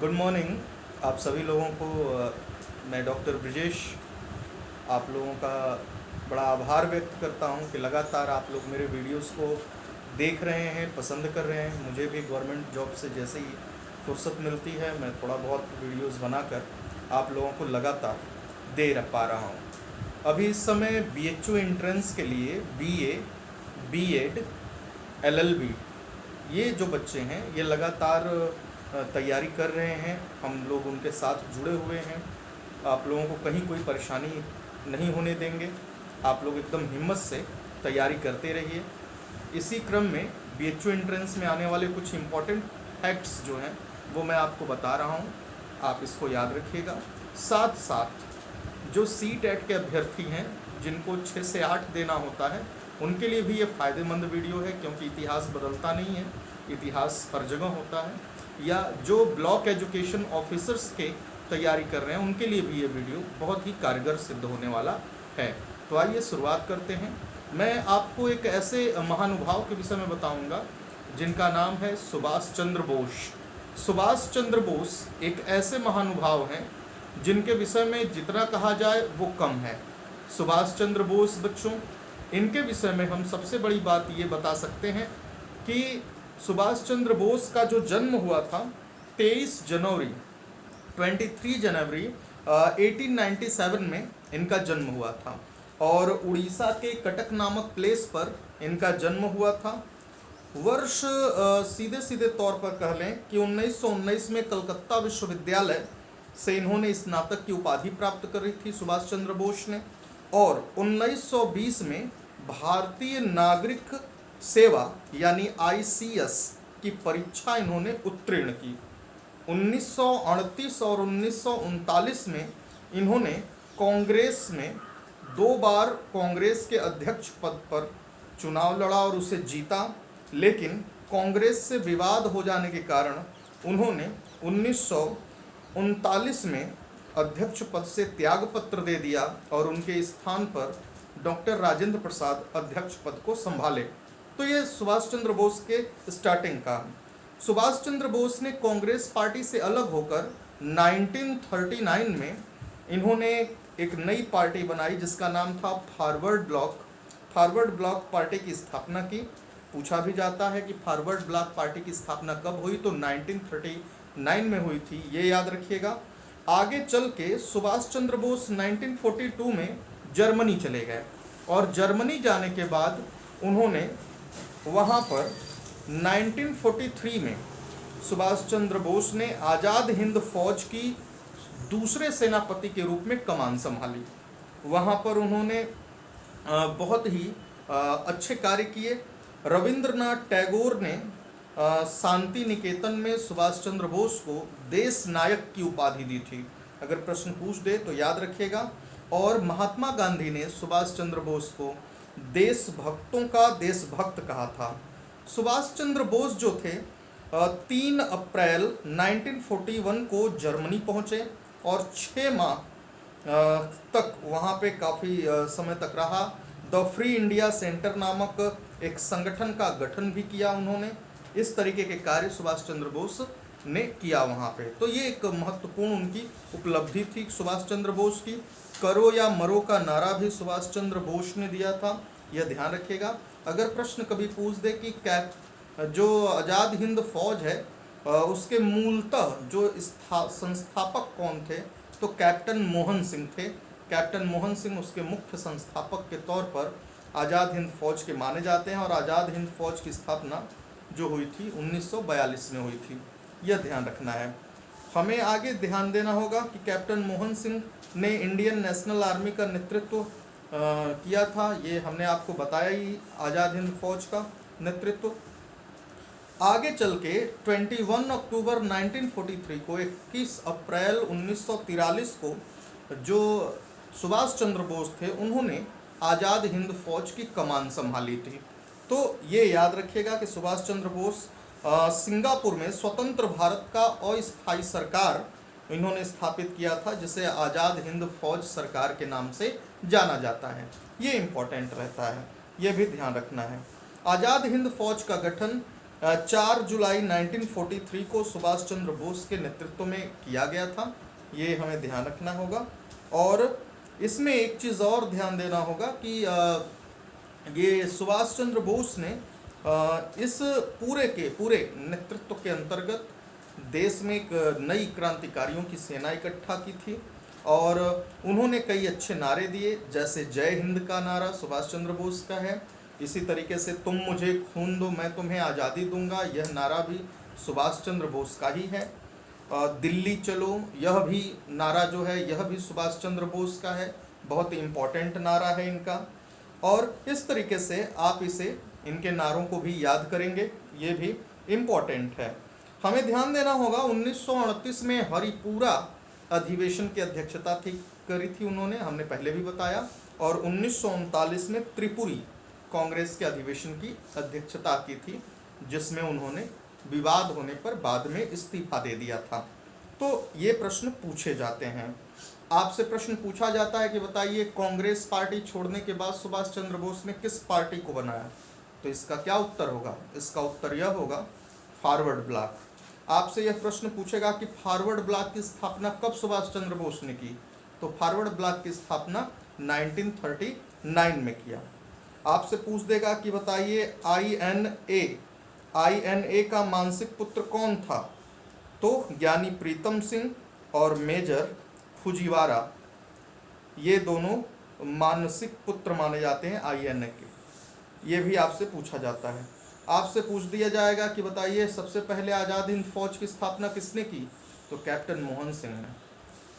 Good morning आप सभी लोगों को। मैं डॉक्टर ब्रिजेश आप लोगों का बड़ा आभार व्यक्त करता हूं कि लगातार आप लोग मेरे वीडियोस को देख रहे हैं, पसंद कर रहे हैं। मुझे भी गवर्नमेंट जॉब से जैसे ही फुर्सत मिलती है मैं थोड़ा बहुत वीडियोस बनाकर आप लोगों को लगातार दे पा रहा हूं। अभी इस समय BHU एंट्रेंस के लिए BA, B.Ed, LLB ये जो बच्चे हैं ये लगातार तैयारी कर रहे हैं। हम लोग उनके साथ जुड़े हुए हैं। आप लोगों को कहीं कोई परेशानी नहीं होने देंगे। आप लोग एकदम हिम्मत से तैयारी करते रहिए। इसी क्रम में BHU एंट्रेंस में आने वाले कुछ इम्पॉर्टेंट फैक्ट्स जो हैं वो मैं आपको बता रहा हूँ, आप इसको याद रखिएगा। साथ साथ जो CTET के अभ्यर्थी हैं जिनको 6 से 8 देना होता है उनके लिए भी ये फ़ायदेमंद वीडियो है, क्योंकि इतिहास बदलता नहीं है, इतिहास हर जगह होता है। या जो ब्लॉक एजुकेशन ऑफिसर्स के तैयारी कर रहे हैं उनके लिए भी ये वीडियो बहुत ही कारगर सिद्ध होने वाला है। तो आइए शुरुआत करते हैं। मैं आपको एक ऐसे महानुभाव के विषय में बताऊंगा जिनका नाम है सुभाष चंद्र बोस। सुभाष चंद्र बोस एक ऐसे महानुभाव हैं जिनके विषय में जितना कहा जाए वो कम है। सुभाष चंद्र बोस बच्चों, इनके विषय में हम सबसे बड़ी बात ये बता सकते हैं कि सुभाष चंद्र बोस का जो जन्म हुआ था 23 जनवरी 1897 में इनका जन्म हुआ था और उड़ीसा के कटक नामक प्लेस पर इनका जन्म हुआ था। वर्ष सीधे सीधे तौर पर कह लें कि 1919 में कलकत्ता विश्वविद्यालय से इन्होंने स्नातक की उपाधि प्राप्त करी थी सुभाष चंद्र बोस ने, और 1920 में भारतीय नागरिक सेवा यानी ICS की परीक्षा इन्होंने उत्तीर्ण की। 1938 और 1939 में इन्होंने कांग्रेस में 2 बार कांग्रेस के अध्यक्ष पद पर चुनाव लड़ा और उसे जीता, लेकिन कांग्रेस से विवाद हो जाने के कारण उन्होंने 1939 में अध्यक्ष पद से त्यागपत्र दे दिया और उनके स्थान पर डॉक्टर राजेंद्र प्रसाद अध्यक्ष पद को संभाले। तो ये सुभाष चंद्र बोस के स्टार्टिंग का। सुभाष चंद्र बोस ने कांग्रेस पार्टी से अलग होकर 1939 में इन्होंने एक नई पार्टी बनाई जिसका नाम था forward block. Forward block party की स्थापना की। पूछा भी जाता है कि फॉरवर्ड ब्लॉक पार्टी की स्थापना कब हुई, तो 1939 में हुई थी, ये याद रखिएगा। आगे चल के सुभाष चंद्र बोस 1942 में जर्मनी चले गए और जर्मनी जाने के बाद उन्होंने वहाँ पर 1943 में सुभाष चंद्र बोस ने आज़ाद हिंद फौज की दूसरे सेनापति के रूप में कमान संभाली। वहाँ पर उन्होंने बहुत ही अच्छे कार्य किए। रविंद्रनाथ टैगोर ने शांति निकेतन में सुभाष चंद्र बोस को देश नायक की उपाधि दी थी। अगर प्रश्न पूछ दे तो याद रखिएगा। और महात्मा गांधी ने सुभाष चंद्र बोस को देशभक्तों का देशभक्त कहा था। सुभाष चंद्र बोस जो थे 3 अप्रैल 1941 को जर्मनी पहुँचे और 6 माह तक वहाँ पे काफ़ी समय तक रहा। द फ्री इंडिया सेंटर नामक एक संगठन का गठन भी किया उन्होंने। इस तरीके के कार्य सुभाष चंद्र बोस ने किया वहाँ पे। तो ये एक महत्वपूर्ण उनकी उपलब्धि थी सुभाष चंद्र बोस की। करो या मरो का नारा भी सुभाष चंद्र बोस ने दिया था, यह ध्यान रखिएगा। अगर प्रश्न कभी पूछ दे कि जो आज़ाद हिंद फौज है उसके मूलतः जो संस्थापक कौन थे, तो कैप्टन मोहन सिंह थे। कैप्टन मोहन सिंह उसके मुख्य संस्थापक के तौर पर आज़ाद हिंद फौज के माने जाते हैं और आज़ाद हिंद फौज की स्थापना जो हुई थी 1942 में हुई थी, यह ध्यान रखना है। हमें आगे ध्यान देना होगा कि कैप्टन मोहन सिंह ने इंडियन नेशनल आर्मी का नेतृत्व किया था, ये हमने आपको बताया ही, आज़ाद हिंद फौज का नेतृत्व। आगे चल के 21 अक्टूबर 1943 को 21 अप्रैल 1943 को जो सुभाष चंद्र बोस थे उन्होंने आज़ाद हिंद फौज की कमान संभाली थी। तो ये याद रखिएगा कि सुभाष चंद्र बोस सिंगापुर में स्वतंत्र भारत का अस्थायी सरकार इन्होंने स्थापित किया था, जिसे आज़ाद हिंद फौज सरकार के नाम से जाना जाता है। ये इम्पोर्टेंट रहता है, ये भी ध्यान रखना है। आज़ाद हिंद फौज का गठन 4 जुलाई 1943 को सुभाष चंद्र बोस के नेतृत्व में किया गया था। ये हमें ध्यान रखना होगा। और इसमें एक चीज़ और ध्यान देना होगा कि ये सुभाष चंद्र बोस ने इस पूरे के पूरे नेतृत्व के अंतर्गत देश में एक नई क्रांतिकारियों की सेना इकट्ठा की थी और उन्होंने कई अच्छे नारे दिए, जैसे जय हिंद का नारा सुभाष चंद्र बोस का है। इसी तरीके से तुम मुझे खून दो मैं तुम्हें आज़ादी दूंगा, यह नारा भी सुभाष चंद्र बोस का ही है। दिल्ली चलो, यह भी नारा जो है यह भी सुभाष चंद्र बोस का है, बहुत इम्पोर्टेंट नारा है इनका। और इस तरीके से आप इनके नारों को भी याद करेंगे, ये भी इम्पोर्टेंट है। हमें ध्यान देना होगा 1938 में हरिपुरा अधिवेशन की अध्यक्षता करी थी उन्होंने, हमने पहले भी बताया। और 1939 में त्रिपुरी कांग्रेस के अधिवेशन की अध्यक्षता की थी, जिसमें उन्होंने विवाद होने पर बाद में इस्तीफा दे दिया था। तो ये प्रश्न पूछे जाते हैं, आपसे प्रश्न पूछा जाता है कि बताइए कांग्रेस पार्टी छोड़ने के बाद सुभाष चंद्र बोस ने किस पार्टी को बनाया, तो इसका क्या उत्तर होगा? इसका उत्तर यह होगा फॉरवर्ड ब्लॉक। आपसे यह प्रश्न पूछेगा कि फॉरवर्ड ब्लॉक की स्थापना कब सुभाष चंद्र बोस ने की, तो फॉरवर्ड ब्लॉक की स्थापना 1939 में किया। आपसे पूछ देगा कि बताइए INA का मानसिक पुत्र कौन था, तो ज्ञानी प्रीतम सिंह और मेजर फुजीवारा, ये दोनों मानसिक पुत्र माने जाते हैं INA के। ये भी आपसे पूछा जाता है। आपसे पूछ दिया जाएगा कि बताइए सबसे पहले आज़ाद हिंद फौज की स्थापना किसने की, तो कैप्टन मोहन सिंह ने।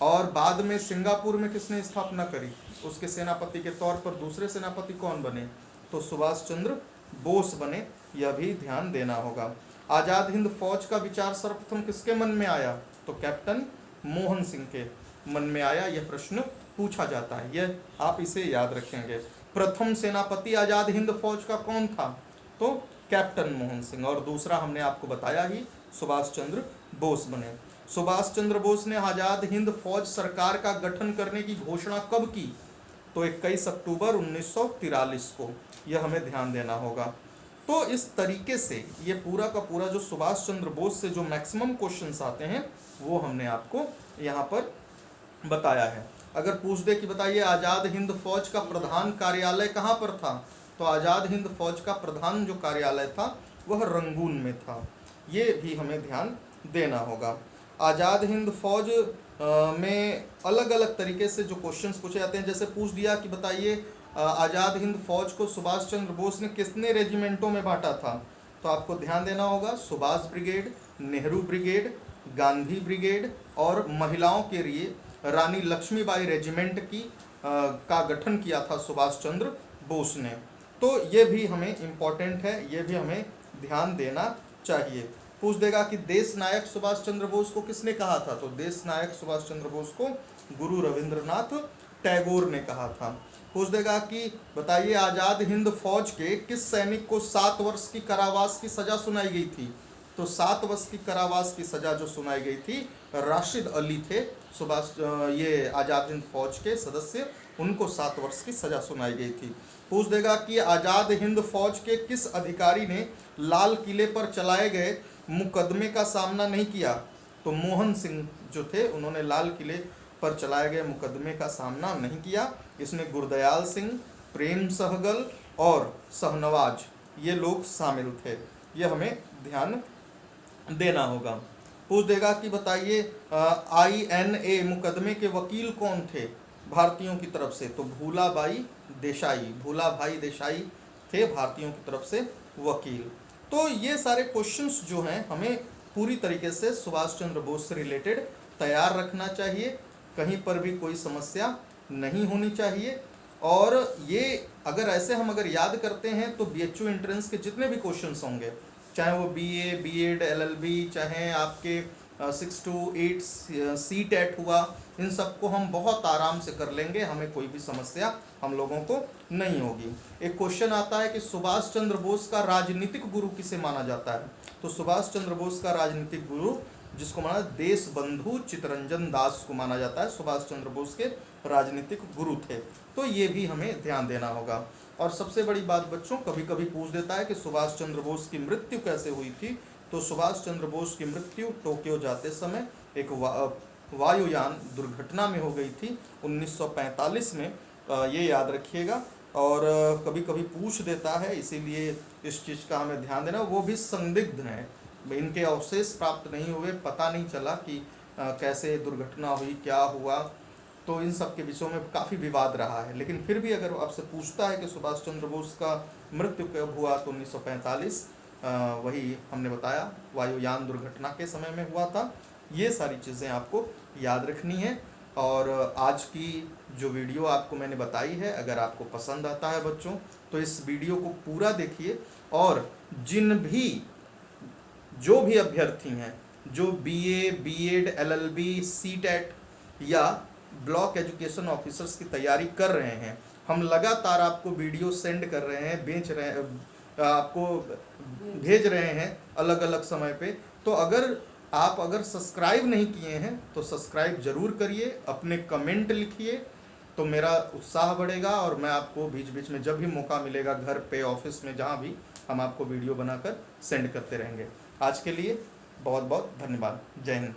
और बाद में सिंगापुर में किसने स्थापना करी, उसके सेनापति के तौर पर दूसरे सेनापति कौन बने, तो सुभाष चंद्र बोस बने, यह भी ध्यान देना होगा। आज़ाद हिंद फौज का विचार सर्वप्रथम किसके मन में आया, तो कैप्टन मोहन सिंह के मन में आया, यह प्रश्न पूछा जाता है, यह आप इसे याद रखेंगे। प्रथम सेनापति आज़ाद हिंद फौज का कौन था, तो कैप्टन मोहन सिंह। और दूसरा हमने आपको बताया ही, सुभाष चंद्र बोस बने। सुभाष चंद्र बोस ने आज़ाद हिंद फौज सरकार का गठन करने की घोषणा कब की, तो 21 अक्टूबर 1943 को, यह हमें ध्यान देना होगा। तो इस तरीके से ये पूरा का पूरा जो सुभाष चंद्र बोस से जो मैक्सिमम क्वेश्चंस आते हैं वो हमने आपको यहाँ पर बताया है। अगर पूछ दे कि बताइए आज़ाद हिंद फौज का प्रधान कार्यालय कहाँ पर था, तो आज़ाद हिंद फौज का प्रधान जो कार्यालय था वह रंगून में था, ये भी हमें ध्यान देना होगा। आज़ाद हिंद फौज में अलग अलग तरीके से जो क्वेश्चंस पूछे जाते हैं, जैसे पूछ दिया कि बताइए आज़ाद हिंद फौज को सुभाष चंद्र बोस ने कितने रेजिमेंटों में बांटा था, तो आपको ध्यान देना होगा Subhash brigade, Nehru brigade, Gandhi brigade और महिलाओं के लिए रानी लक्ष्मीबाई रेजिमेंट का गठन किया था सुभाष चंद्र बोस ने। तो ये भी हमें इम्पोर्टेंट है, ये भी हमें ध्यान देना चाहिए। पूछ देगा कि देश नायक सुभाष चंद्र बोस को किसने कहा था, तो देश नायक सुभाष चंद्र बोस को गुरु रविंद्रनाथ टैगोर ने कहा था। पूछ देगा कि बताइए आज़ाद हिंद फौज के किस सैनिक को 7 वर्ष की कारावास की सज़ा सुनाई गई थी, तो 7 वर्ष की कारावास की सज़ा जो सुनाई गई थी राशिद अली थे, ये आज़ाद हिंद फौज के सदस्य, उनको 7 वर्ष की सज़ा सुनाई गई थी। पूछ देगा कि आज़ाद हिंद फौज के किस अधिकारी ने लाल किले पर चलाए गए मुकदमे का सामना नहीं किया, तो मोहन सिंह जो थे उन्होंने लाल किले पर चलाए गए मुकदमे का सामना नहीं किया। इसमें गुरदयाल सिंह, प्रेम सहगल और शाहनवाज ये लोग शामिल थे, ये हमें ध्यान देना होगा। पूछ देगा कि बताइए INA मुकदमे के वकील कौन थे भारतीयों की तरफ से, तो भूला भाई देसाई थे भारतीयों की तरफ से वकील। तो ये सारे क्वेश्चंस जो हैं हमें पूरी तरीके से सुभाष चंद्र बोस से रिलेटेड तैयार रखना चाहिए, कहीं पर भी कोई समस्या नहीं होनी चाहिए। और ये अगर याद करते हैं तो BHU एंट्रेंस के जितने भी क्वेश्चंस होंगे, चाहे वो BA, B.Ed, LLB, चाहे आपके 6 to 8 CTET हुआ, इन सबको हम बहुत आराम से कर लेंगे, हमें कोई भी समस्या हम लोगों को नहीं होगी। एक क्वेश्चन आता है कि सुभाष चंद्र बोस का राजनीतिक गुरु किसे माना जाता है, तो सुभाष चंद्र बोस का राजनीतिक गुरु जिसको माना देश बंधु चित्तरंजन दास को माना जाता है, सुभाष चंद्र बोस के राजनीतिक गुरु थे। तो ये भी हमें ध्यान देना होगा। और सबसे बड़ी बात बच्चों, कभी कभी पूछ देता है कि सुभाष चंद्र बोस की मृत्यु कैसे हुई थी। तो सुभाष चंद्र बोस की मृत्यु टोक्यो जाते समय एक वायुयान दुर्घटना में हो गई थी 1945 में, ये याद रखिएगा। और कभी कभी पूछ देता है, इसीलिए इस चीज़ का हमें ध्यान देना। वो भी संदिग्ध हैं, इनके अवशेष प्राप्त नहीं हुए, पता नहीं चला कि कैसे दुर्घटना हुई, क्या हुआ। तो इन सब के विषयों में काफ़ी विवाद रहा है। लेकिन फिर भी अगर आपसे पूछता है कि सुभाष चंद्र बोस का मृत्यु कब हुआ, तो 1945, वही हमने बताया वायुयान दुर्घटना के समय में हुआ था। ये सारी चीज़ें आपको याद रखनी है। और आज की जो वीडियो आपको मैंने बताई है, अगर आपको पसंद आता है बच्चों, तो इस वीडियो को पूरा देखिए। और जो भी अभ्यर्थी हैं जो बीए, बीएड, एलएलबी, सीटेट या ब्लॉक एजुकेशन ऑफिसर्स की तैयारी कर रहे हैं, हम लगातार आपको वीडियो सेंड कर रहे हैं, आपको भेज रहे हैं अलग अलग समय पे। तो अगर सब्सक्राइब नहीं किए हैं तो सब्सक्राइब जरूर करिए, अपने कमेंट लिखिए, तो मेरा उत्साह बढ़ेगा। और मैं आपको बीच बीच में जब भी मौका मिलेगा, घर पे, ऑफिस में, जहाँ भी, हम आपको वीडियो बनाकर सेंड करते रहेंगे। आज के लिए बहुत बहुत धन्यवाद। जय हिंद।